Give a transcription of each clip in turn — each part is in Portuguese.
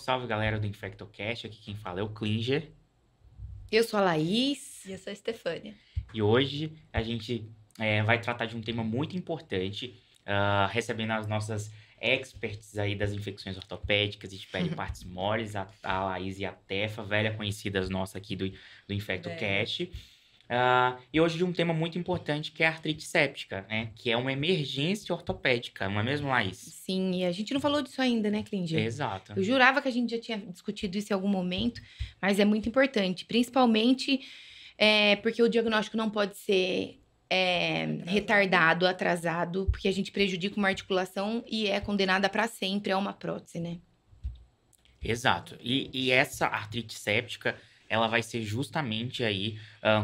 salve, galera do InfectoCast. Aqui quem fala é o Klinger. Eu sou a Laís. E eu sou a Estefânia. E hoje a gente vai tratar de um tema muito importante, recebendo as nossas experts aí das infecções ortopédicas e de pele e partes moles, a Laís e a Tefa, velha conhecidas nossas aqui do InfectoCast. E hoje de um tema muito importante que é a artrite séptica, né? Que é uma emergência ortopédica, não é mesmo, Laís? Sim, e a gente não falou disso ainda, né, Klinger? Exato. Eu jurava que a gente já tinha discutido isso em algum momento, mas é muito importante, principalmente porque o diagnóstico não pode ser retardado, atrasado, porque a gente prejudica uma articulação e é condenada para sempre a uma prótese, né? Exato. E essa artrite séptica, ela vai ser justamente aí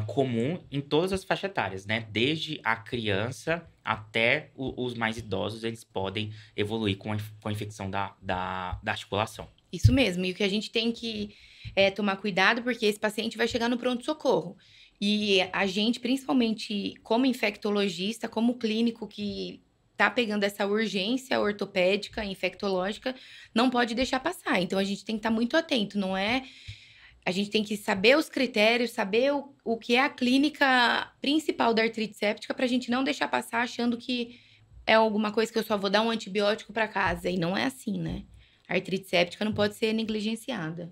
comum em todas as faixas etárias, né? Desde a criança até os mais idosos, eles podem evoluir com a infecção da articulação. Isso mesmo. E o que a gente tem que tomar cuidado, porque esse paciente vai chegar no pronto-socorro. E a gente, principalmente como infectologista, como clínico que tá pegando essa urgência ortopédica, infectológica, não pode deixar passar. Então, a gente tem que estar muito atento, não é? A gente tem que saber os critérios, saber o que é a clínica principal da artrite séptica para a gente não deixar passar achando que é alguma coisa que eu só vou dar um antibiótico para casa. E não é assim, né? A artrite séptica não pode ser negligenciada.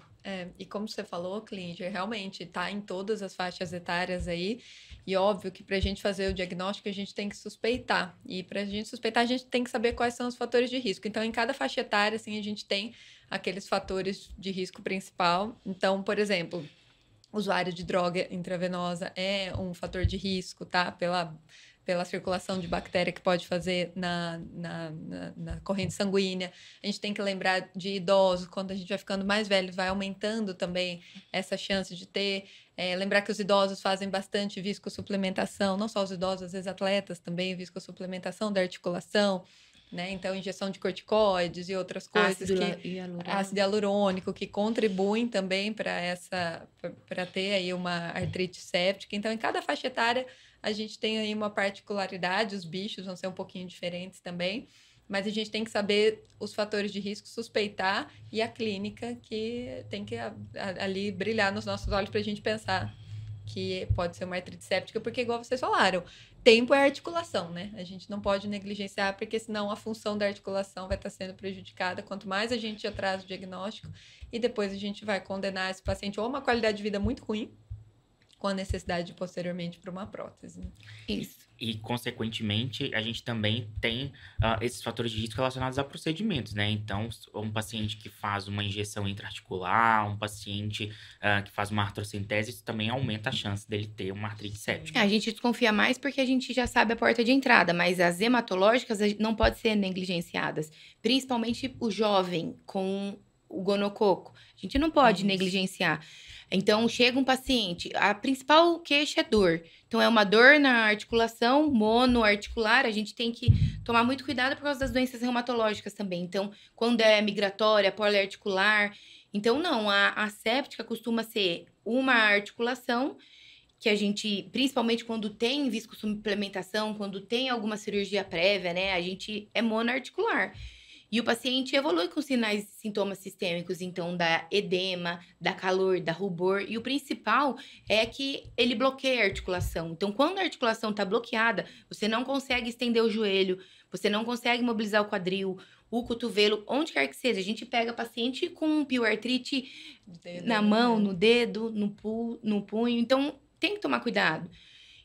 E como você falou, Klinger, realmente está em todas as faixas etárias aí. E óbvio que para a gente fazer o diagnóstico, a gente tem que suspeitar. E para a gente suspeitar, a gente tem que saber quais são os fatores de risco. Então, em cada faixa etária, assim, a gente tem aqueles fatores de risco principal. Então, por exemplo, usuário de droga intravenosa é um fator de risco, tá? Pela circulação de bactéria que pode fazer na corrente sanguínea. A gente tem que lembrar de idosos, quando a gente vai ficando mais velho, vai aumentando também essa chance de ter. Lembrar que os idosos fazem bastante viscosupplementação, não só os idosos, às vezes atletas também, viscosupplementação da articulação, né? Então, injeção de corticoides e outras coisas ácido hialurônico que contribuem também para ter aí uma artrite séptica. Então, em cada faixa etária, a gente tem aí uma particularidade, os bichos vão ser um pouquinho diferentes também, mas a gente tem que saber os fatores de risco, suspeitar, e a clínica que tem que ali brilhar nos nossos olhos para a gente pensar que pode ser uma artrite séptica, porque igual vocês falaram, tempo é articulação, né? A gente não pode negligenciar, porque senão a função da articulação vai estar sendo prejudicada. Quanto mais a gente atrasa o diagnóstico, e depois a gente vai condenar esse paciente ou a uma qualidade de vida muito ruim, com a necessidade posteriormente para uma prótese. Isso. E, consequentemente, a gente também tem esses fatores de risco relacionados a procedimentos, né? Então, um paciente que faz uma injeção intraarticular, um paciente que faz uma artrocentese, isso também aumenta a chance dele ter uma artrite séptica. A gente desconfia mais porque a gente já sabe a porta de entrada, mas as hematológicas não podem ser negligenciadas. Principalmente o jovem com o gonococo. A gente não pode negligenciar. Então, chega um paciente, a principal queixa é dor. Então, é uma dor na articulação monoarticular, a gente tem que tomar muito cuidado por causa das doenças reumatológicas também. Então, quando é migratória, poliarticular. Então, não, a séptica costuma ser uma articulação que a gente, principalmente quando tem viscosuplementação, quando tem alguma cirurgia prévia, né, a gente é monoarticular. E o paciente evolui com sinais e sintomas sistêmicos, então, da edema, da calor, da rubor. E o principal é que ele bloqueia a articulação. Então, quando a articulação está bloqueada, você não consegue estender o joelho, você não consegue mobilizar o quadril, o cotovelo, onde quer que seja. A gente pega paciente com pioartrite na mão, no dedo, no punho. Então, tem que tomar cuidado.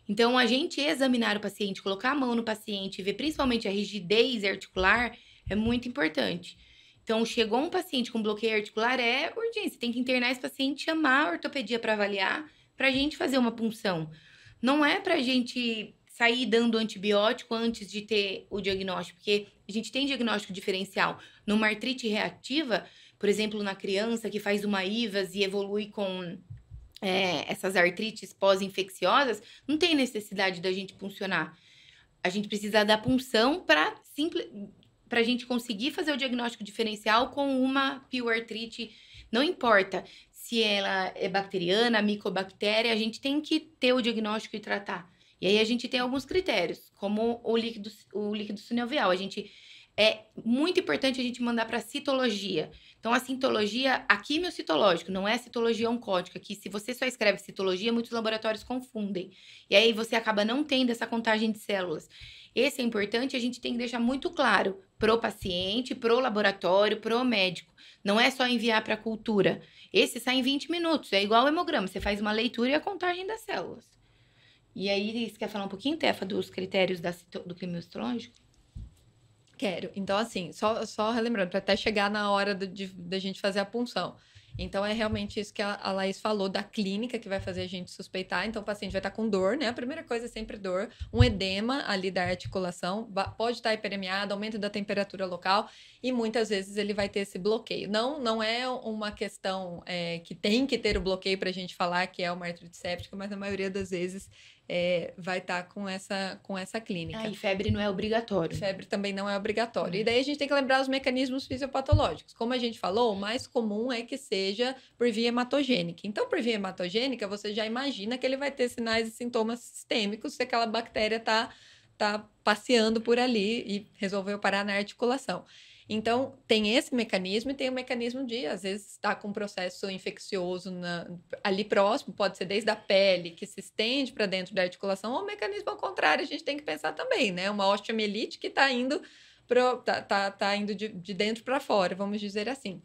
Então, a gente examinar o paciente, colocar a mão no paciente, ver principalmente a rigidez articular, é muito importante. Então, chegou um paciente com bloqueio articular, é urgência. Tem que internar esse paciente, chamar a ortopedia para avaliar, para a gente fazer uma punção. Não é para a gente sair dando antibiótico antes de ter o diagnóstico, porque a gente tem diagnóstico diferencial. Numa artrite reativa, por exemplo, na criança que faz uma IVAS e evolui com essas artrites pós-infecciosas, não tem necessidade da gente puncionar. A gente precisa da punção para a gente conseguir fazer o diagnóstico diferencial com uma pioartrite. Não importa se ela é bacteriana, micobactéria, a gente tem que ter o diagnóstico e tratar. E aí a gente tem alguns critérios, como o líquido sinovial. É muito importante a gente mandar para citologia. Então, a citologia, a quimiocitológico, não é citologia oncótica, que se você só escreve citologia, muitos laboratórios confundem. E aí você acaba não tendo essa contagem de células. Esse é importante, a gente tem que deixar muito claro pro paciente, pro laboratório, pro médico. Não é só enviar para a cultura. Esse sai em 20 minutos, é igual o hemograma, você faz uma leitura e a contagem das células. E aí, você quer falar um pouquinho, Tefa, dos critérios do quimiocitológico? Quero. Então, assim, só relembrando, para até chegar na hora da gente fazer a punção. Então, é realmente isso que a Laís falou, da clínica que vai fazer a gente suspeitar. Então, o paciente vai estar com dor, né? A primeira coisa é sempre dor. Um edema ali da articulação, pode estar hiperemiado, aumento da temperatura local, e muitas vezes ele vai ter esse bloqueio. Não é uma questão que tem que ter o bloqueio para a gente falar que é uma artrite séptica, mas na maioria das vezes vai estar com essa clínica. E febre não é obrigatório. Febre também não é obrigatório. E daí a gente tem que lembrar os mecanismos fisiopatológicos. Como a gente falou, o mais comum é que seja por via hematogênica. Então, por via hematogênica, você já imagina que ele vai ter sinais e sintomas sistêmicos se aquela bactéria tá passeando por ali e resolveu parar na articulação. Então, tem esse mecanismo e tem o mecanismo de, às vezes, estar com um processo infeccioso ali próximo, pode ser desde a pele, que se estende para dentro da articulação, ou o mecanismo ao contrário, a gente tem que pensar também, né? Uma osteomielite que está indo, indo de dentro para fora, vamos dizer assim.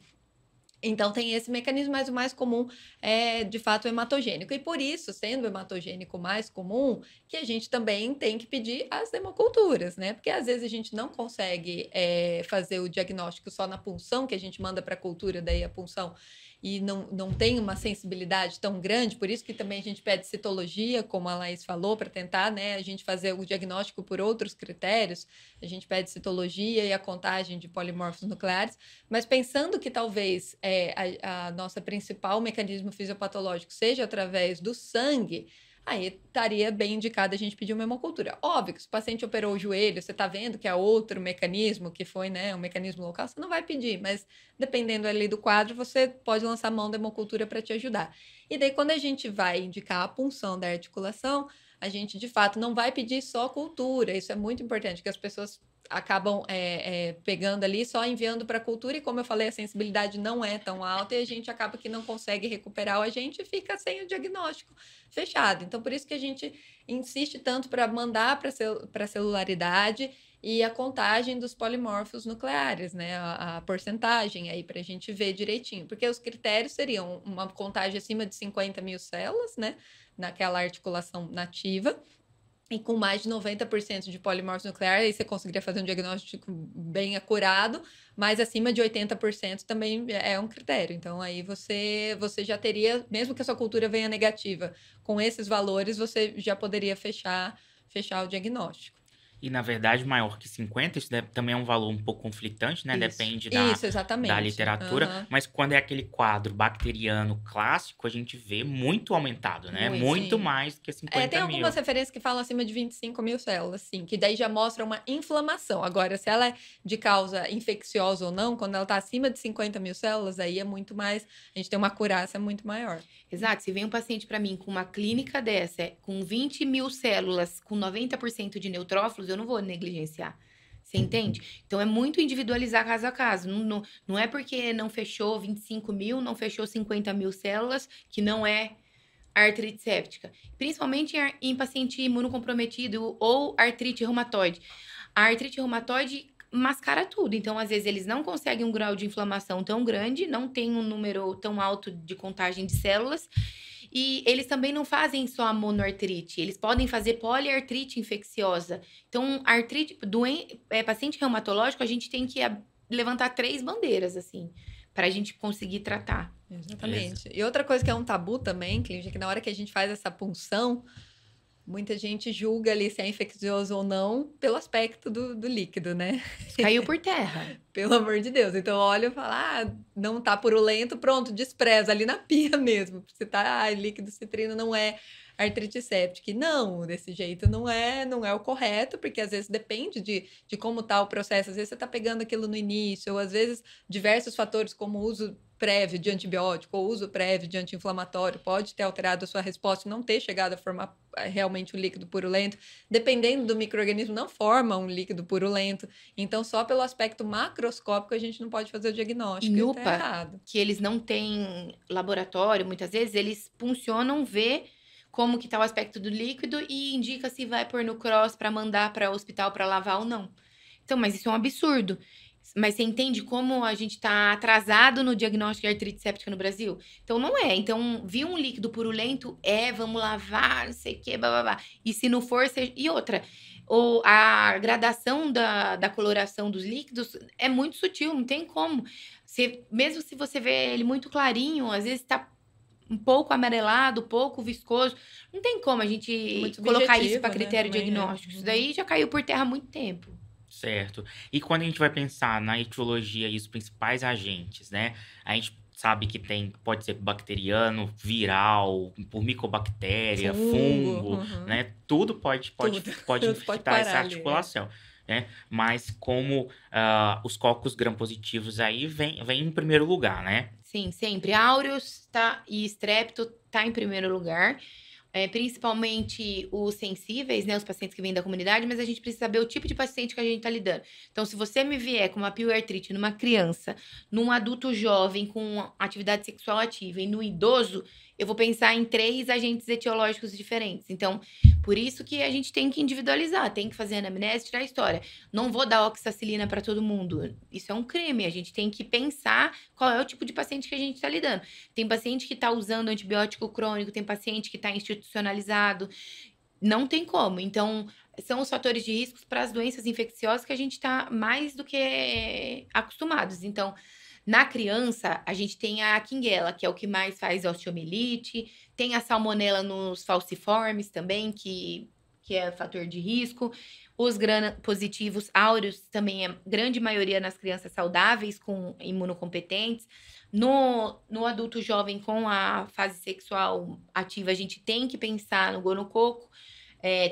Então, tem esse mecanismo, mas o mais comum é, de fato, o hematogênico. E por isso, sendo o hematogênico mais comum, que a gente também tem que pedir as hemoculturas, né? Porque às vezes a gente não consegue fazer o diagnóstico só na punção, que a gente manda para a cultura, daí a punção, e não tem uma sensibilidade tão grande, por isso que também a gente pede citologia, como a Laís falou, para tentar, né, a gente fazer o diagnóstico por outros critérios, a gente pede citologia e a contagem de polimorfos nucleares, mas pensando que talvez a nossa principal mecanismo fisiopatológico seja através do sangue, aí estaria bem indicado a gente pedir uma hemocultura. Óbvio que se o paciente operou o joelho, você está vendo que é outro mecanismo, que foi, né, um mecanismo local, você não vai pedir, mas dependendo ali do quadro, você pode lançar mão da hemocultura para te ajudar. E daí, quando a gente vai indicar a punção da articulação, a gente, de fato, não vai pedir só cultura. Isso é muito importante, que as pessoas acabam pegando ali, só enviando para a cultura, e como eu falei, a sensibilidade não é tão alta e a gente acaba que não consegue recuperar o agente e fica sem o diagnóstico fechado. Então, por isso que a gente insiste tanto para mandar para a celularidade e a contagem dos polimorfos nucleares, né? A porcentagem aí para a gente ver direitinho, porque os critérios seriam uma contagem acima de 50 mil células, né? Naquela articulação nativa, e com mais de 90% de polimorfos nucleares, aí você conseguiria fazer um diagnóstico bem acurado, mas acima de 80% também é um critério. Então, aí você já teria, mesmo que a sua cultura venha negativa, com esses valores, você já poderia fechar o diagnóstico. E, na verdade, maior que 50, isso também é um valor um pouco conflitante, né? Isso. Depende Exatamente. da literatura. Mas quando é aquele quadro bacteriano clássico, a gente vê muito aumentado, né? Muito mais que 50 mil. Tem algumas referências que falam acima de 25 mil células, sim, que daí já mostra uma inflamação. Agora, se ela é de causa infecciosa ou não, quando ela está acima de 50 mil células, aí é muito mais, a gente tem uma acurácia muito maior. Exato. Se vem um paciente para mim com uma clínica dessa, com 20 mil células, com 90% de neutrófilos, eu não vou negligenciar. Você entende? Então, é muito individualizar caso a caso. Não é porque não fechou 25 mil, não fechou 50 mil células, que não é artrite séptica. Principalmente em paciente imunocomprometido ou artrite reumatoide. A artrite reumatoide mascara tudo. Então, às vezes, eles não conseguem um grau de inflamação tão grande, não tem um número tão alto de contagem de células. E eles também não fazem só a monoartrite, eles podem fazer poliartrite infecciosa. Então, paciente reumatológico, a gente tem que levantar 3 bandeiras, assim, para a gente conseguir tratar. Exatamente. E outra coisa que é um tabu também, Clíndia, é que na hora que a gente faz essa punção, muita gente julga ali se é infeccioso ou não pelo aspecto do líquido, né? Caiu por terra. Pelo amor de Deus. Então, olha e fala, não tá purulento, pronto, despreza ali na pia mesmo. Se tá líquido citrino, não é artrite séptica. E não, desse jeito não é o correto, porque às vezes depende de como tá o processo. Às vezes você tá pegando aquilo no início, ou às vezes diversos fatores como o uso prévio de antibiótico ou uso prévio de anti-inflamatório pode ter alterado a sua resposta e não ter chegado a formar realmente um líquido purulento. Dependendo do micro-organismo, não forma um líquido purulento. Então, só pelo aspecto macroscópico, a gente não pode fazer o diagnóstico. Em E UPA, tá errado. que eles não têm laboratório, muitas vezes, eles funcionam ver como que tá o aspecto do líquido e indica se vai pôr no cross para mandar para o hospital para lavar ou não. Então, mas isso é um absurdo. Mas você entende como a gente tá atrasado no diagnóstico de artrite séptica no Brasil? Então, não é. Então, viu um líquido purulento, vamos lavar, não sei o quê, blá, blá, blá. E se não for, e outra, a gradação da coloração dos líquidos é muito sutil, não tem como. Mesmo se você vê ele muito clarinho, às vezes tá um pouco amarelado, pouco viscoso. Não tem como a gente Muito colocar subjetivo, isso para né, critério também, diagnóstico. Isso daí já caiu por terra há muito tempo. Certo. E quando a gente vai pensar na etiologia e os principais agentes, né? A gente sabe que pode ser bacteriano, viral, por micobactéria, fungo, Uhum. né? Tudo pode Tudo. pode Tudo pode infectar essa parar ali, articulação, né? Mas como os cocos gram-positivos aí vem em primeiro lugar, né? Sim, sempre. Áureos e estrepto tá em primeiro lugar. Principalmente os sensíveis, né? Os pacientes que vêm da comunidade, mas a gente precisa saber o tipo de paciente que a gente tá lidando. Então, se você me vier com uma piloartrite numa criança, num adulto jovem com atividade sexual ativa e no idoso, eu vou pensar em 3 agentes etiológicos diferentes. Então, por isso que a gente tem que individualizar, tem que fazer anamnese, tirar a história. Não vou dar oxacilina para todo mundo. Isso é um crime. A gente tem que pensar qual é o tipo de paciente que a gente está lidando. Tem paciente que está usando antibiótico crônico, tem paciente que está institucionalizado. Não tem como. Então, são os fatores de risco para as doenças infecciosas que a gente está mais do que acostumados. Então, na criança, a gente tem a Quinguela, que é o que mais faz osteomielite. Tem a salmonela nos falciformes também, que é fator de risco. Os gram-positivos áureos também é grande maioria nas crianças saudáveis, com imunocompetentes. No adulto jovem com a fase sexual ativa, a gente tem que pensar no gonococo.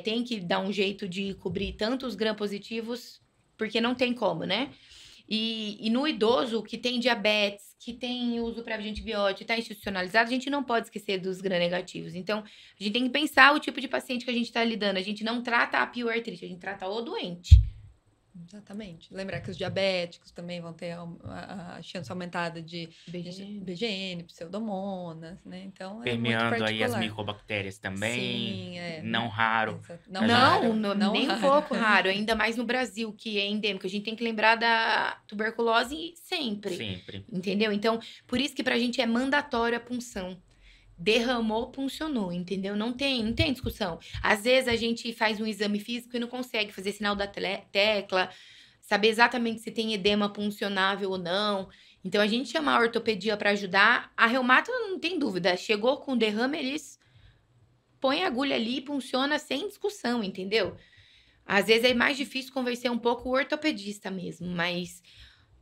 Tem que dar um jeito de cobrir tanto os gram-positivos, porque não tem como, né? E no idoso, que tem diabetes, que tem uso prévio de antibiótico, está institucionalizado, a gente não pode esquecer dos gram-negativos. Então, a gente tem que pensar o tipo de paciente que a gente está lidando. A gente não trata a piloartrite, a gente trata o doente. Exatamente. Lembrar que os diabéticos também vão ter a chance aumentada de BGN, pseudomonas, né? Então, é muito Permeando particular. aí as micobactérias também. Sim, não raro. Não, nem raro. um pouco raro. Ainda mais no Brasil, que é endêmico. A gente tem que lembrar da tuberculose sempre. Sempre. Entendeu? Então, por isso que pra gente é mandatório a punção. Derramou, puncionou, entendeu? Não tem discussão. Às vezes a gente faz um exame físico e não consegue fazer sinal da tecla, saber exatamente se tem edema puncionável ou não. Então a gente chama a ortopedia para ajudar. A reumato não tem dúvida, chegou com derrame, eles põem a agulha ali e punciona sem discussão, entendeu? Às vezes é mais difícil convencer um pouco o ortopedista mesmo, mas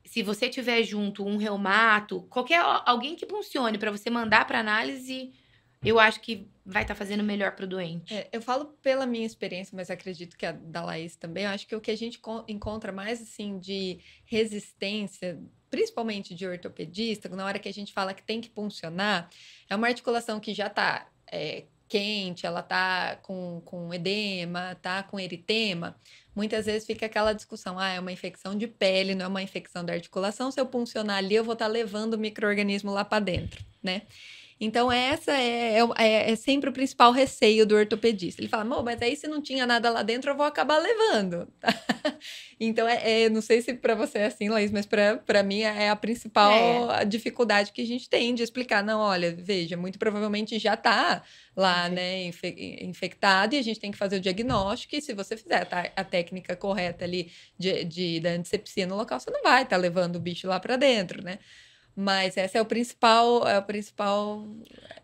se você tiver junto um reumato, alguém que funcione para você mandar para análise, eu acho que vai estar fazendo melhor para o doente. Eu falo pela minha experiência, mas acredito que a da Laís também. Eu acho que o que a gente encontra mais assim de resistência, principalmente de ortopedista, na hora que a gente fala que tem que puncionar, é uma articulação que já está quente, ela tá com edema, tá com eritema. Muitas vezes fica aquela discussão, é uma infecção de pele, não é uma infecção da articulação. Se eu puncionar ali, eu vou estar levando o micro-organismo lá para dentro, né? Então, essa é sempre o principal receio do ortopedista. Ele fala, mas aí se não tinha nada lá dentro, eu vou acabar levando. Então, não sei se para você é assim, Laís, mas para mim é a principal dificuldade que a gente tem de explicar. Não, olha, veja, muito provavelmente já está lá, né, infectado, e a gente tem que fazer o diagnóstico, e se você fizer a técnica correta ali da antisepsia no local, você não vai estar levando o bicho lá para dentro, né? Mas essa é o principal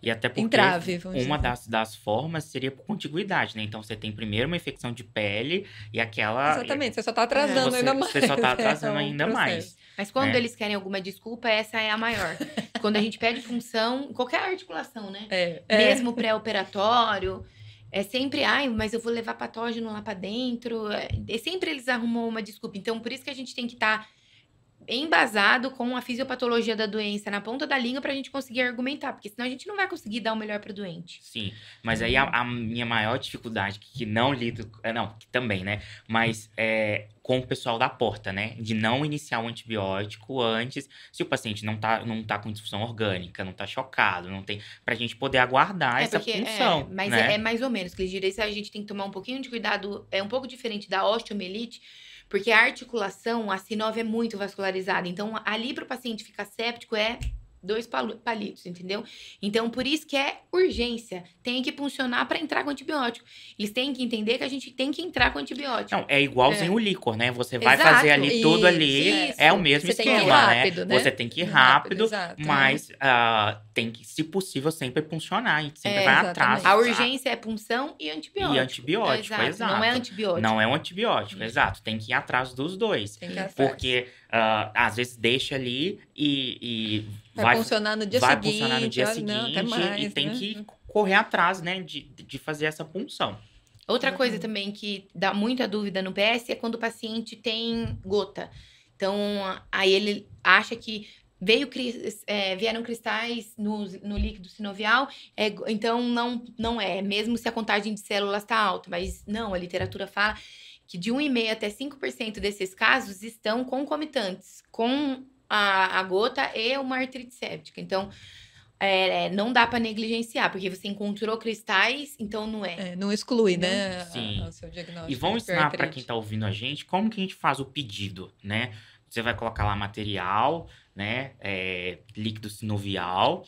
e até porque entrave. Uma das formas seria por contiguidade, né? Então, você tem primeiro uma infecção de pele e aquela... Exatamente, você só está atrasando ainda mais. Você só está atrasando ainda mais. Mas quando eles querem alguma desculpa, essa é a maior. quando a gente pede punção, qualquer articulação, né? É. Mesmo pré-operatório, é sempre, mas eu vou levar patógeno lá pra dentro. Sempre eles arrumam uma desculpa. Então, por isso que a gente tem que estar embasado com a fisiopatologia da doença na ponta da língua pra gente conseguir argumentar, porque senão a gente não vai conseguir dar o melhor pro doente. Sim, mas aí a minha maior dificuldade, que não lido... Não, que também, né? Mas com o pessoal da porta, né? De não iniciar o antibiótico antes, se o paciente não tá com disfunção orgânica, não tá chocado, não tem... Pra gente poder aguardar essa função, mas né? é mais ou menos, Cligir, isso a gente tem que tomar um pouquinho de cuidado, é um pouco diferente da osteomielite, porque a articulação, a sinove é muito vascularizada. Então, ali para o paciente ficar séptico é 2 palitos, entendeu? Então, por isso que é urgência. Tem que funcionar para entrar com antibiótico. Eles têm que entender que a gente tem que entrar com antibiótico. Não, é igualzinho o líquor, né? Você vai Exato. fazer ali tudo ali, Isso. é o mesmo Você tem que ir esquema, rápido, né? Você tem que ir rápido, exato. mas tem que, se possível, sempre funcionar. A gente sempre vai exatamente. atrás. A urgência é punção e antibiótico. E antibiótico, exato. Não é antibiótico. Não é um antibiótico, exato. Tem que ir atrás dos dois. Tem que ir atrás. Porque, às vezes, deixa ali e vai funcionar no dia vai seguinte. funcionar no dia olha, seguinte não, até mais, e tem né? que correr atrás, né? De fazer essa punção. Outra coisa também que dá muita dúvida no PS é quando o paciente tem gota. Então, aí ele acha que vieram cristais no líquido sinovial, então não é, mesmo se a contagem de células está alta. Mas não, a literatura fala que de 1,5% até 5% desses casos estão concomitantes com a gota e uma artrite séptica. Então, não dá para negligenciar, porque você encontrou cristais, então não é. Não exclui, né? Sim. O seu diagnóstico. E vamos ensinar para hiperartrite. quem está ouvindo a gente como que a gente faz o pedido, né? Você vai colocar lá material, né? Líquido sinovial.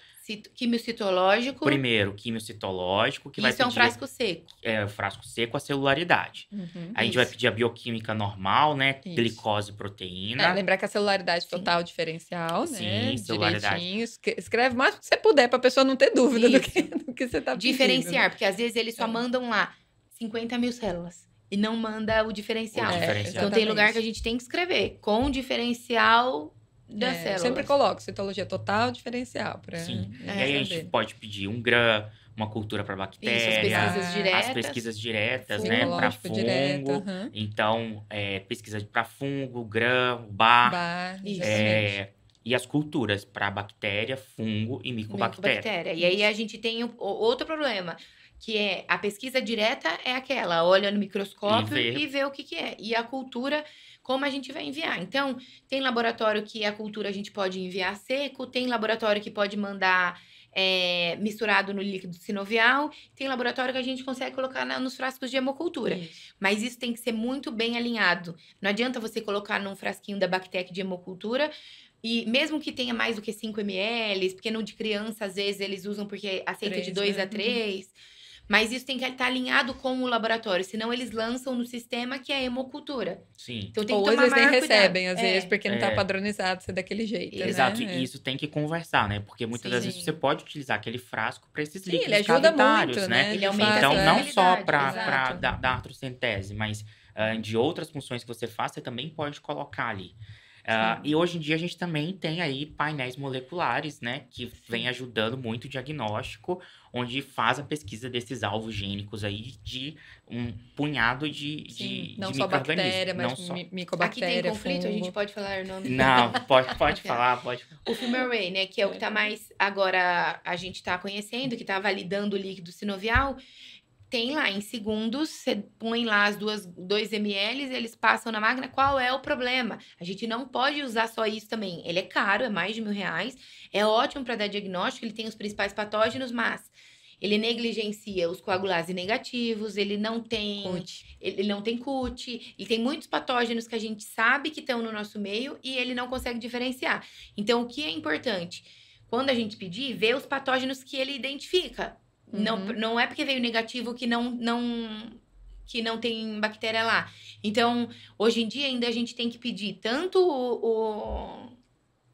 Quimiocitológico. Primeiro, quimiocitológico, que vai Isso é um pedir frasco seco. o frasco seco, a celularidade. Uhum. A gente vai pedir a bioquímica normal, né? Isso. Glicose e proteína. Lembrar que a celularidade total diferencial, Sim, né? celularidade. Direitinho. Escreve o máximo que você puder, pra pessoa não ter dúvida do que você tá pedindo. Diferenciar, porque às vezes eles só mandam lá 50 mil células e não manda o diferencial. O diferencial. Então tem lugar que a gente tem que escrever com o diferencial das Eu células. sempre coloco citologia total, diferencial. Pra, Sim. né, E aí a gente saber. pode pedir um GRAM, uma cultura para bactéria. Isso, as pesquisas diretas. As pesquisas diretas, né? Para Micológico fungo. direto, aham. Então, pesquisa para fungo, GRAM, BAR. Bar, Isso. exatamente. E as culturas para bactéria, fungo e micobactéria. E aí a gente tem outro problema, que é a pesquisa direta é aquela, olha no microscópio e vê o que é. E a cultura, como a gente vai enviar. Então, tem laboratório que a cultura a gente pode enviar seco, tem laboratório que pode mandar misturado no líquido sinovial, tem laboratório que a gente consegue colocar nos frascos de hemocultura. Isso. Mas isso tem que ser muito bem alinhado. Não adianta você colocar num frasquinho da Bactec de hemocultura, e mesmo que tenha mais do que 5 ml, porque no de criança, às vezes, eles usam porque aceita de 2 a 3. Mas isso tem que estar alinhado com o laboratório, senão eles lançam no sistema que é a hemocultura. Sim. Então tem que Ou tomar eles nem maior recebem, cuidado. às vezes, porque não tá É. padronizado ser daquele jeito. Exato, né? e isso tem que conversar, né? Porque muitas das vezes Sim. você pode utilizar aquele frasco para esses Sim, líquidos ele ajuda cavitários, muito, né? né? Ele aumenta Então, a não só sensibilidade, para exato. da artrocentese, mas de outras funções que você faz, você também pode colocar ali. E hoje em dia a gente também tem aí painéis moleculares, né? Que vem ajudando muito o diagnóstico, onde faz a pesquisa desses alvos gênicos aí de um punhado de não de só micro-organismos. bactéria, mas Não só... Aqui tem micobactéria, conflito, a fungo. gente pode falar o nome. Não, pode falar, pode. O Fumarate, né, que é o que tá mais agora a gente tá conhecendo, que tá validando o líquido sinovial, tem lá em segundos, você põe lá as 2 ml, eles passam na máquina. Qual é o problema? A gente não pode usar só isso também. Ele é caro, é mais de R$1.000, é ótimo para dar diagnóstico, ele tem os principais patógenos, mas ele negligencia os coagulases negativos, ele não tem CUT, ele tem muitos patógenos que a gente sabe que estão no nosso meio e ele não consegue diferenciar. Então, o que é importante? Quando a gente pedir, ver os patógenos que ele identifica. Não é porque veio negativo que não tem bactéria lá. Então, hoje em dia, ainda a gente tem que pedir tanto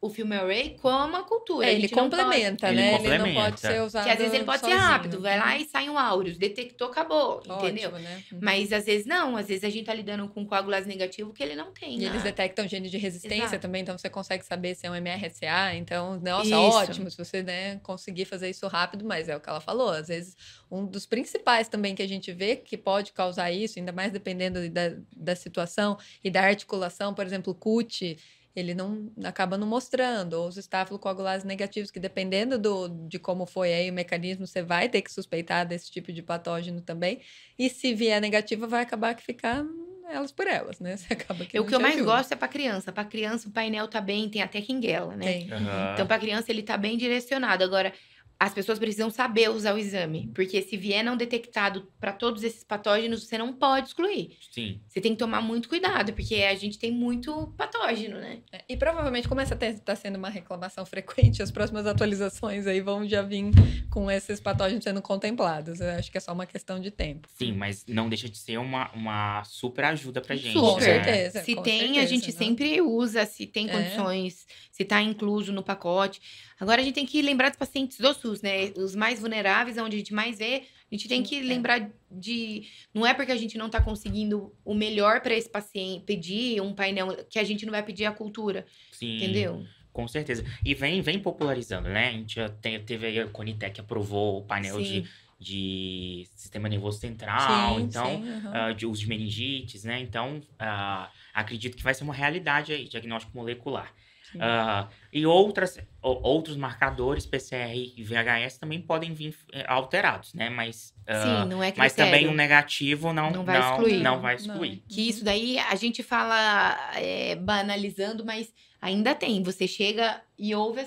o FilmArray como a cultura. A Ele gente não pode- complementa, Ele né? Ele não complementa. pode ser usado Que às vezes ele pode ser sozinho. rápido, vai lá e sai um áureos, detectou, acabou, entendeu? Ótimo, né? Mas às vezes não, às vezes a gente tá lidando com coagulase negativo que ele não tem. E eles né? detectam gene de resistência Exato. também, então você consegue saber se é um MRSA. Então, nossa, Isso. ótimo se você, né, conseguir fazer isso rápido, mas é o que ela falou. Às vezes, um dos principais também que a gente vê que pode causar isso, ainda mais dependendo da situação e da articulação, por exemplo, o CUT, ele não acaba não mostrando, ou os estafilocoagulases negativos, que dependendo de como foi aí o mecanismo, você vai ter que suspeitar desse tipo de patógeno também. E se vier negativo, vai acabar que ficar elas por elas, né? Você acaba que O não que eu te mais ajuda. gosto é pra criança. Pra criança, o painel tá bem, tem até quinguela, né? Tem. Aham. Então, pra criança, ele tá bem direcionado. Agora, as pessoas precisam saber usar o exame, porque se vier não detectado para todos esses patógenos, você não pode excluir. Sim. Você tem que tomar muito cuidado, porque a gente tem muito patógeno, né? E provavelmente, como essa está sendo uma reclamação frequente, as próximas atualizações aí vão já vir com esses patógenos sendo contemplados. Eu acho que é só uma questão de tempo. Sim, mas não deixa de ser uma super ajuda pra gente. Com Super. né? certeza. Se com tem, certeza, a gente né? sempre usa, se tem É. condições, se tá incluso no pacote. Agora, a gente tem que lembrar dos pacientes do SUS, né? Os mais vulneráveis, onde a gente mais vê, a gente tem que É. lembrar de... Não é porque a gente não tá conseguindo o melhor para esse paciente, pedir um painel, que a gente não vai pedir a cultura, Sim. entendeu? Com certeza. E vem popularizando, né? A gente já teve aí a Conitec aprovou o painel Sim. de sistema nervoso central, Sim, então, sim, aham. de uso de meningites, né? Então, acredito que vai ser uma realidade aí, diagnóstico molecular. Sim. E outros marcadores, PCR e VHS, também podem vir alterados, né? Mas, Sim, não é mas critério. também um negativo Não vai excluir. não vai Não. excluir. Que isso daí a gente fala banalizando, mas ainda tem. Você chega e ouve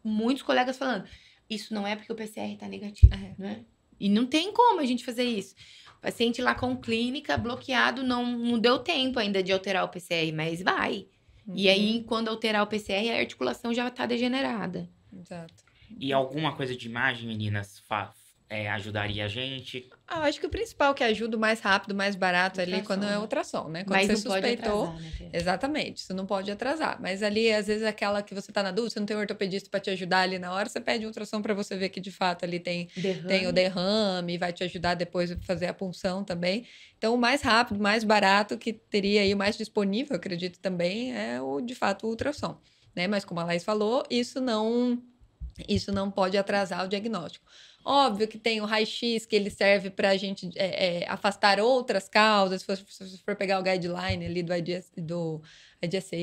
muitos colegas falando: isso não é porque o PCR tá negativo, É. né? E não tem como a gente fazer isso. O paciente lá com clínica bloqueado, não deu tempo ainda de alterar o PCR, mas vai. E aí, quando alterar o PCR, a articulação já tá degenerada. Exato. E alguma coisa de imagem, meninas, ajudaria a gente? Eu acho que o principal que ajuda o mais rápido, mais barato ali, Ultrassom, quando é né? ultrassom, né? Quando Mas você não pode suspeitou. atrasar, né, Fê? Exatamente, isso não pode atrasar. Mas ali, às vezes, aquela que você tá na dúvida, você não tem um ortopedista para te ajudar ali na hora, você pede um ultrassom para você ver que de fato ali tem o derrame, vai te ajudar depois a fazer a punção também. Então, o mais rápido, mais barato que teria aí, o mais disponível, acredito também, é de fato o ultrassom, né? Mas como a Laís falou, isso não pode atrasar o diagnóstico. Óbvio que tem o raio-x, que ele serve para a gente afastar outras causas. Se você for pegar o guideline ali do IDSA,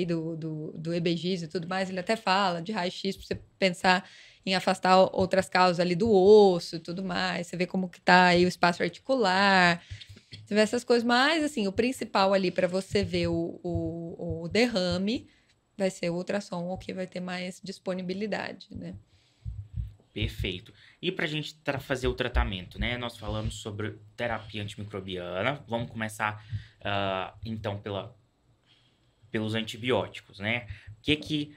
do EBGIS e tudo mais, ele até fala de raio-x para você pensar em afastar outras causas ali do osso e tudo mais. Você vê como que tá aí o espaço articular. Você vê essas coisas. Mas, assim, o principal ali para você ver o derrame vai ser o ultrassom, o que vai ter mais disponibilidade, né? Perfeito. E para a gente fazer o tratamento, né? Nós falamos sobre terapia antimicrobiana. Vamos começar, então, pelos antibióticos, né? O que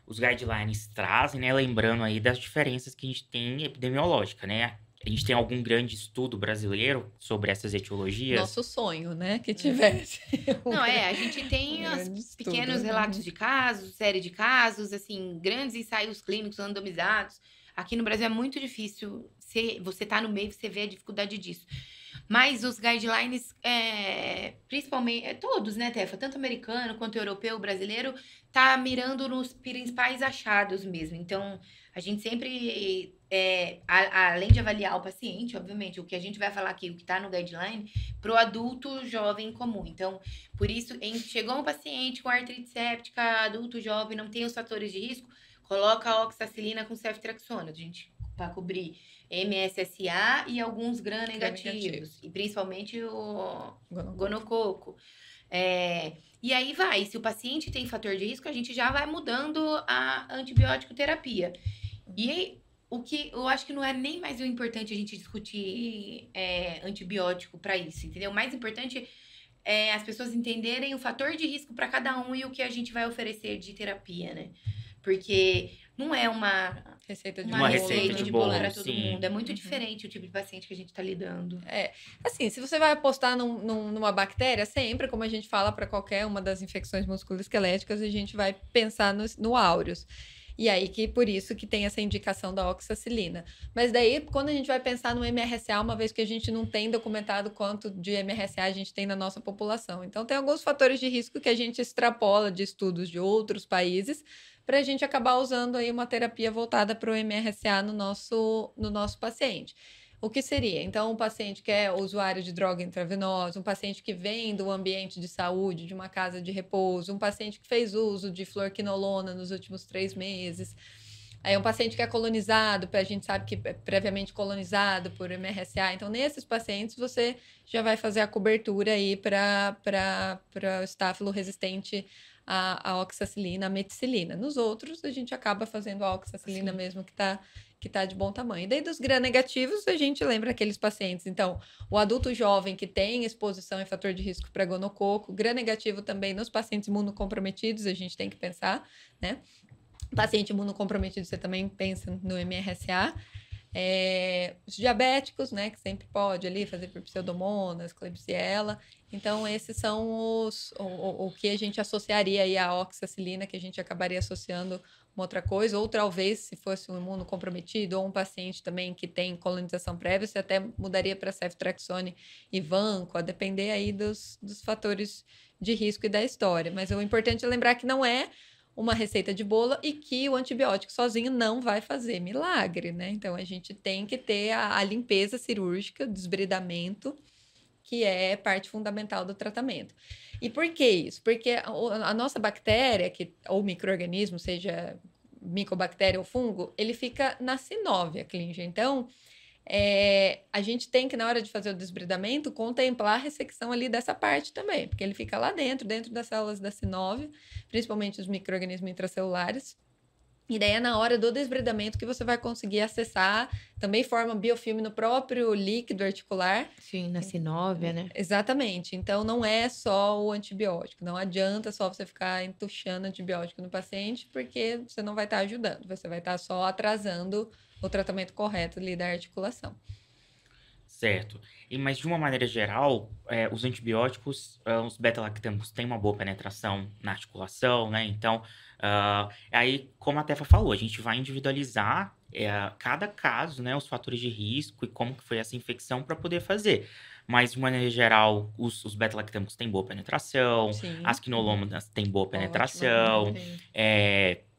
os guidelines trazem, né? Lembrando aí das diferenças que a gente tem epidemiológica, né? A gente tem algum grande estudo brasileiro sobre essas etiologias? Nosso sonho, né? Que tivesse. Não, a gente tem Um os grande estudo, pequenos né? relatos de casos, série de casos, assim, grandes ensaios clínicos randomizados. Aqui no Brasil é muito difícil você tá no meio, você vê a dificuldade disso. Mas os guidelines, principalmente, todos, né, Tefa? Tanto americano quanto europeu, brasileiro, tá mirando nos principais achados mesmo. Então, a gente sempre, além de avaliar o paciente, obviamente, o que a gente vai falar aqui, o que tá no guideline, pro adulto jovem comum. Então, por isso, chegou um paciente com artrite séptica, adulto jovem, não tem os fatores de risco, coloca a oxacilina com ceftriaxona, gente, para cobrir MSSA e alguns gram-negativos. E principalmente o gonococo. E aí vai, se o paciente tem fator de risco, a gente já vai mudando a antibiótico terapia. E aí, o que eu acho que não é nem mais o importante a gente discutir antibiótico para isso, entendeu? O mais importante é as pessoas entenderem o fator de risco para cada um e o que a gente vai oferecer de terapia, né? Porque não é uma Receita de uma Uma bolo, receita receita de de bolo, bolo para todo sim. mundo. É muito Uhum. diferente o tipo de paciente que a gente está lidando. Assim, se você vai apostar numa bactéria, sempre, como a gente fala para qualquer uma das infecções musculoesqueléticas, a gente vai pensar no áureos. E aí, que por isso que tem essa indicação da oxacilina. Mas daí, quando a gente vai pensar no MRSA, uma vez que a gente não tem documentado quanto de MRSA a gente tem na nossa população. Então, tem alguns fatores de risco que a gente extrapola de estudos de outros países para a gente acabar usando aí uma terapia voltada para o MRSA no nosso paciente. O que seria? Então, um paciente que é usuário de droga intravenosa, um paciente que vem do ambiente de saúde, de uma casa de repouso, um paciente que fez uso de fluorquinolona nos últimos 3 meses. Aí um paciente que é colonizado, a gente sabe que é previamente colonizado por MRSA. Então, nesses pacientes, você já vai fazer a cobertura aí para o estáfilo resistente à oxacilina, à meticilina. Nos outros, a gente acaba fazendo a oxacilina Sim. mesmo, que tá de bom tamanho. E daí, dos gram-negativos, a gente lembra aqueles pacientes. Então, o adulto jovem que tem exposição e fator de risco para gonococo, gram-negativo também nos pacientes imunocomprometidos, a gente tem que pensar, né? Paciente imunocomprometido, você também pensa no MRSA. Os diabéticos, né, que sempre pode ali fazer por pseudomonas, Klebsiella. Então, esses são o que a gente associaria aí à oxacilina, que a gente acabaria associando uma outra coisa, ou talvez, se fosse um imunocomprometido ou um paciente também que tem colonização prévia, você até mudaria para ceftriaxone e vanco, a depender aí dos fatores de risco e da história. Mas o importante é lembrar que não é uma receita de bolo e que o antibiótico sozinho não vai fazer milagre, né? Então, a gente tem que ter a limpeza cirúrgica, o desbridamento, que é parte fundamental do tratamento. E por que isso? Porque a nossa bactéria, ou micro-organismo, seja micobactéria ou fungo, ele fica na sinóvia clínica. Então, a gente tem que, na hora de fazer o desbridamento, contemplar a ressecção ali dessa parte também, porque ele fica lá dentro das células da sinóvia, principalmente os micro-organismos intracelulares. E daí é na hora do desbridamento que você vai conseguir acessar, também forma biofilme no próprio líquido articular. Sim, na sinóvia, né? Exatamente. Então, não é só o antibiótico. Não adianta só você ficar entuchando antibiótico no paciente, porque você não vai estar ajudando. Você vai estar só atrasando o tratamento correto ali da articulação. Certo. Mas de uma maneira geral, os antibióticos, os beta-lactâmicos têm uma boa penetração na articulação, né? Então, aí, como a Tefa falou, a gente vai individualizar cada caso, né? Os fatores de risco e como que foi essa infecção para poder fazer. Mas, de maneira geral, os beta-lactâmicos têm boa penetração, Sim. as quinolonas têm boa Ótima, penetração, perfeito.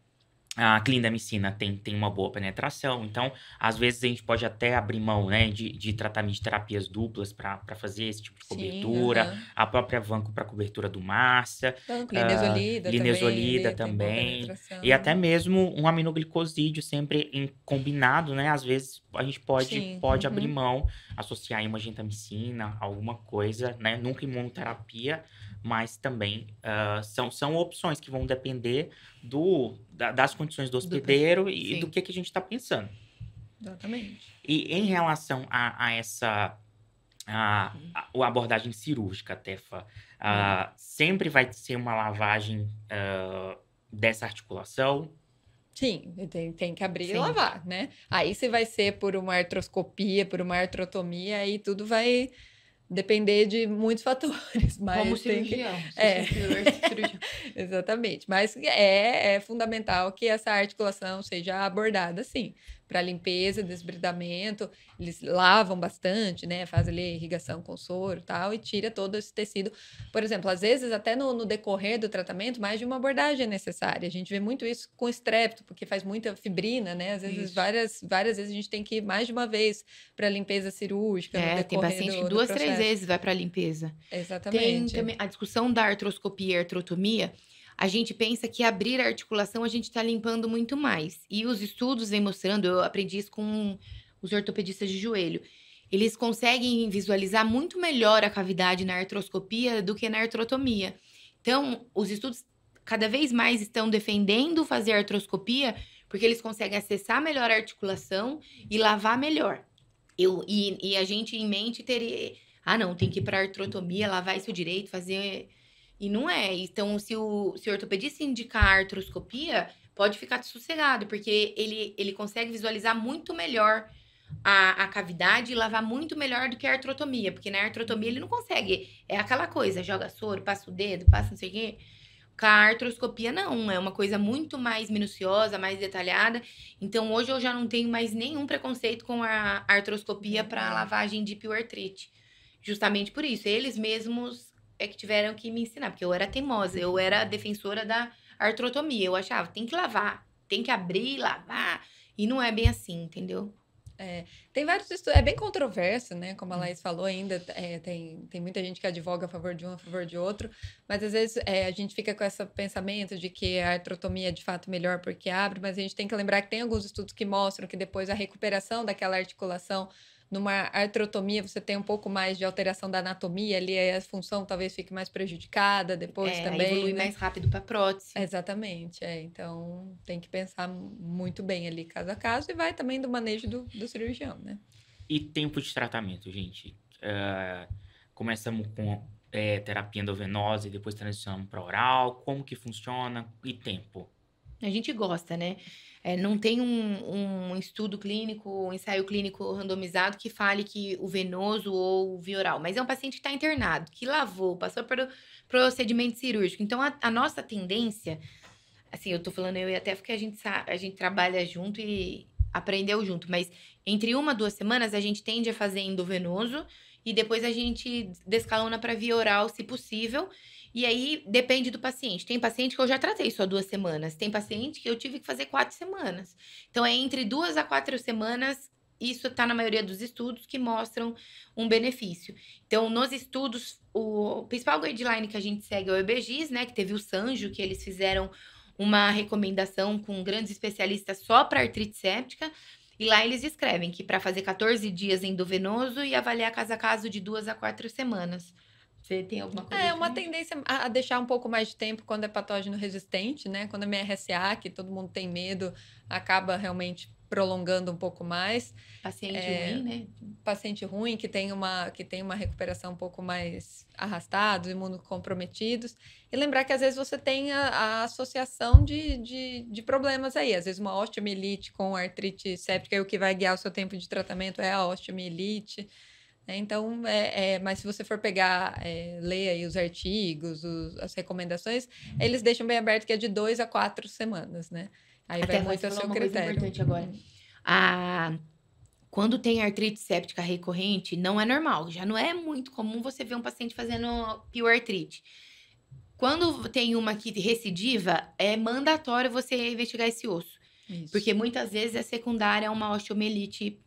a clindamicina tem uma boa penetração, então, às vezes, a gente pode até abrir mão, né, de tratamento de terapias duplas para fazer esse tipo de Sim, cobertura, aham. a própria vanco para cobertura do massa, Banco, linesolida linesolida também, tem boa também, penetração. e até mesmo um aminoglicosídeo sempre combinado, né, às vezes a gente Sim, pode uhum. abrir mão, associar aí uma gentamicina, alguma coisa, né, nunca imunoterapia, mas também são opções que vão depender das condições do hospedeiro e do sim. que a gente está pensando. Exatamente. E em relação a essa a abordagem cirúrgica, Tefa, sempre vai ser uma lavagem dessa articulação? Sim, tem que abrir e Sim. lavar, né? Aí se vai ser por uma artroscopia, por uma artrotomia, aí tudo vai depender de muitos fatores. Mas Como tem que... cirurgião. Cirurgião. Exatamente. Mas é fundamental que essa articulação seja abordada, sim. Para limpeza, desbridamento, eles lavam bastante, né? Faz ali irrigação com soro e tal, e tira todo esse tecido. Por exemplo, às vezes, até no decorrer do tratamento, mais de uma abordagem é necessária. A gente vê muito isso com estrépito, porque faz muita fibrina, né? Às vezes, Isso. várias vezes a gente tem que ir mais de uma vez para limpeza cirúrgica no Tem decorrer paciente que do 2, 3 processo. vezes vai para limpeza. Tem Exatamente. também a discussão da artroscopia e artrotomia. A gente pensa que abrir a articulação a gente está limpando muito mais. E os estudos vêm mostrando, eu aprendi isso com os ortopedistas de joelho. Eles conseguem visualizar muito melhor a cavidade na artroscopia do que na artrotomia. Então, os estudos cada vez mais estão defendendo fazer artroscopia porque eles conseguem acessar melhor a articulação e lavar melhor. E a gente em mente teria... não, tem que ir para artrotomia, lavar isso direito, fazer... E não é. Então, se o ortopedista indicar a artroscopia, pode ficar sossegado, porque ele consegue visualizar muito melhor a cavidade e lavar muito melhor do que a artrotomia, porque na artrotomia ele não consegue, é aquela coisa, joga soro, passa o dedo, passa não sei o quê. Com a artroscopia não, é uma coisa muito mais minuciosa, mais detalhada. Então hoje eu já não tenho mais nenhum preconceito com a artroscopia para lavagem de pioartrite. Justamente por isso, eles mesmos é que tiveram que me ensinar, porque eu era teimosa, eu era defensora da artrotomia. Eu achava, tem que lavar, tem que abrir, lavar, e não é bem assim, entendeu? Tem vários estudos, é bem controverso, né? Como a Laís falou ainda, tem muita gente que advoga a favor de um, a favor de outro, mas às vezes a gente fica com esse pensamento de que a artrotomia é de fato melhor porque abre, mas a gente tem que lembrar que tem alguns estudos que mostram que depois a recuperação daquela articulação numa artrotomia você tem um pouco mais de alteração da anatomia ali, aí a função talvez fique mais prejudicada depois também, evolui né? mais rápido para prótese. Exatamente, então tem que pensar muito bem ali caso a caso e vai também do manejo do cirurgião, né? E tempo de tratamento, gente? Começamos com terapia endovenosa e depois transicionamos para oral. Como que funciona? E tempo? A gente gosta, né? Não tem um estudo clínico, um ensaio clínico randomizado que fale que o venoso ou o via oral, mas é um paciente que está internado, que lavou, passou por procedimento cirúrgico. Então, a nossa tendência, assim, eu tô falando eu e até porque a gente trabalha junto e aprendeu junto, mas entre 1 a 2 semanas a gente tende a fazer endovenoso e depois a gente descalona para via oral, se possível. E aí, depende do paciente. Tem paciente que eu já tratei só 2 semanas. Tem paciente que eu tive que fazer 4 semanas. Então, é entre 2 a 4 semanas. Isso está na maioria dos estudos que mostram um benefício. Então, nos estudos, o principal guideline que a gente segue é o EBGIS, né? Que teve o Sanjo, que eles fizeram uma recomendação com grandes especialistas só para artrite séptica. E lá eles escrevem que para fazer 14 dias endovenoso e avaliar caso a caso de 2 a 4 semanas. Você tem alguma coisa Uma diferente? tendência a deixar um pouco mais de tempo quando é patógeno resistente, né? Quando é MRSA, que todo mundo tem medo, acaba realmente prolongando um pouco mais. Paciente ruim, né? Paciente ruim, que tem uma recuperação um pouco mais arrastada, imunocomprometidos. E lembrar que às vezes você tem a associação de problemas aí. Às vezes uma osteomielite com artrite séptica, e o que vai guiar o seu tempo de tratamento é a osteomielite. Então, mas se você for pegar, ler aí os artigos, as recomendações, eles deixam bem aberto que é de 2 a 4 semanas, né? Aí Até vai muito ao seu uma coisa critério. importante agora. Quando tem artrite séptica recorrente, não é normal. Já não é muito comum você ver um paciente fazendo pioartrite. Quando tem uma que recidiva, é mandatório você investigar esse osso. Isso. Porque muitas vezes é secundária a uma osteomielite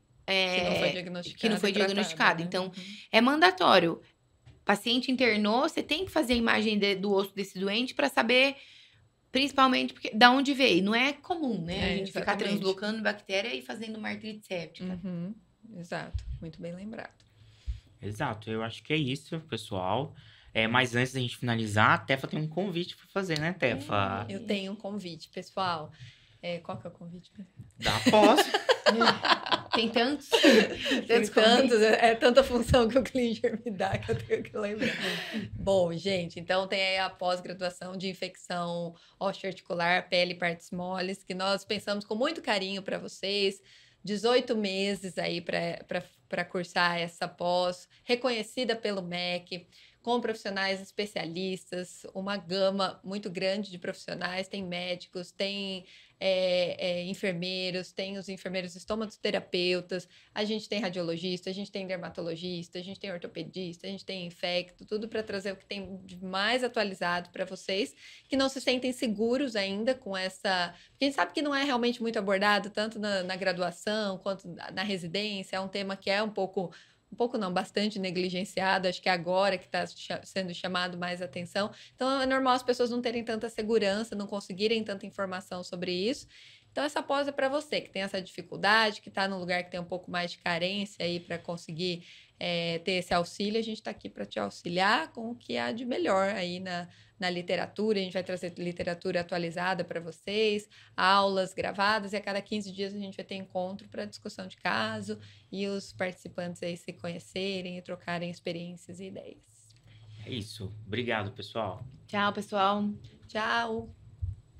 que não foi diagnosticada. Né? Então, é mandatório. Paciente internou, você tem que fazer a imagem do osso desse doente para saber, principalmente, porque, da onde veio. Não é comum, né? A gente ficar translocando bactéria e fazendo uma artrite séptica. Exato. Muito bem lembrado. Exato. Eu acho que é isso, pessoal. Mas antes da gente finalizar, a Tefa tem um convite para fazer, né, Tefa? Eu tenho um convite, pessoal. Qual que é o convite? Da pós. Tem tantos. É tanta função que o Klinger me dá que eu tenho que lembrar. Bom, gente, então tem aí a pós-graduação de infecção osteoarticular, pele e partes moles, que nós pensamos com muito carinho para vocês. 18 meses aí para cursar essa pós, reconhecida pelo MEC, com profissionais especialistas, uma gama muito grande de profissionais, tem médicos, tem enfermeiros, tem os enfermeiros estomaterapeutas, a gente tem radiologista, a gente tem dermatologista, a gente tem ortopedista, a gente tem infecto, tudo para trazer o que tem de mais atualizado para vocês, que não se sentem seguros ainda com essa... Porque a gente sabe que não é realmente muito abordado, tanto na graduação quanto na residência, é um tema que é um pouco não, bastante negligenciado, acho que agora que está sendo chamado mais atenção. Então, é normal as pessoas não terem tanta segurança, não conseguirem tanta informação sobre isso. Então, essa pós é para você, que tem essa dificuldade, que está num lugar que tem um pouco mais de carência aí para conseguir ter esse auxílio. A gente está aqui para te auxiliar com o que há de melhor aí na literatura. A gente vai trazer literatura atualizada para vocês, aulas gravadas, e a cada 15 dias a gente vai ter encontro para discussão de caso e os participantes aí se conhecerem e trocarem experiências e ideias. É isso. Obrigado, pessoal. Tchau, pessoal. Tchau.